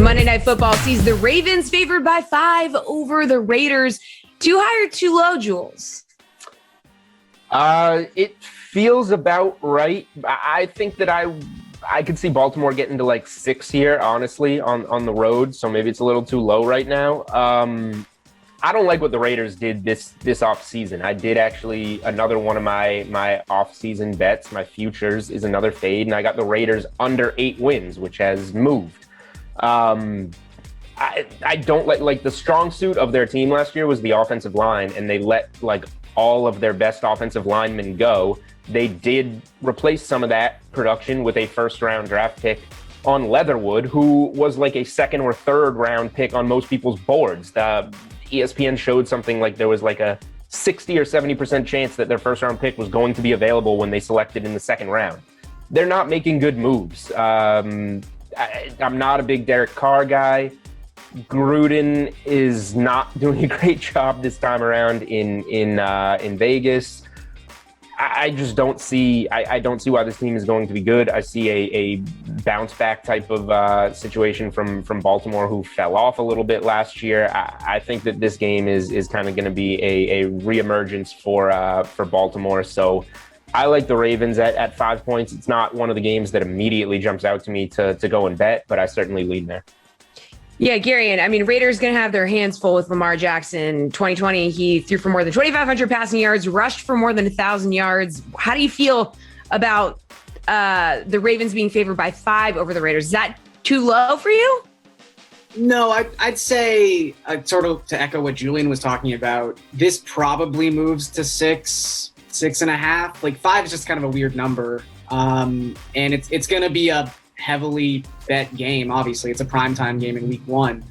Monday Night Football sees the Ravens favored by 5 over the Raiders. Too high or too low, Jules? It feels about right. I think that I could see Baltimore getting to like 6 here, honestly, on the road. So maybe it's a little too low right now. I don't like what the Raiders did this offseason. I did actually, another one of my offseason bets, my futures, is another fade, and I got the Raiders under 8 wins, which has moved. I don't like the strong suit of their team last year was the offensive line, and they let like all of their best offensive linemen go. They did replace some of that production with a first-round draft pick on Leatherwood, who was like a second or third round pick on most people's boards. The ESPN showed something like there was like a 60 or 70% chance that their first-round pick was going to be available when they selected in the second round. They're not making good moves. I'm not a big Derek Carr guy. Gruden is not doing a great job this time around in Vegas. I just don't see. I don't see why this team is going to be good. I see a bounce back type of situation from Baltimore, who fell off a little bit last year. I think that this game is kind of going to be a reemergence for Baltimore. So I like the Ravens at 5 points. It's not one of the games that immediately jumps out to me to go and bet, but I certainly lean there. Yeah, Garion, I mean, Raiders going to have their hands full with Lamar Jackson. 2020, he threw for more than 2,500 passing yards, rushed for more than 1,000 yards. How do you feel about the Ravens being favored by 5 over the Raiders? Is that too low for you? No, I'd say, sort of to echo what Julian was talking about, this probably moves to 6.5. Like 5 is just kind of a weird number. And it's going to be a heavily bet game. Obviously, it's a primetime game in week 1.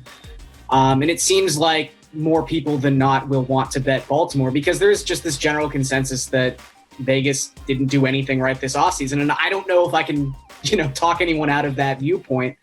And it seems like more people than not will want to bet Baltimore because there's just this general consensus that Vegas didn't do anything right this offseason. And I don't know if I can, talk anyone out of that viewpoint.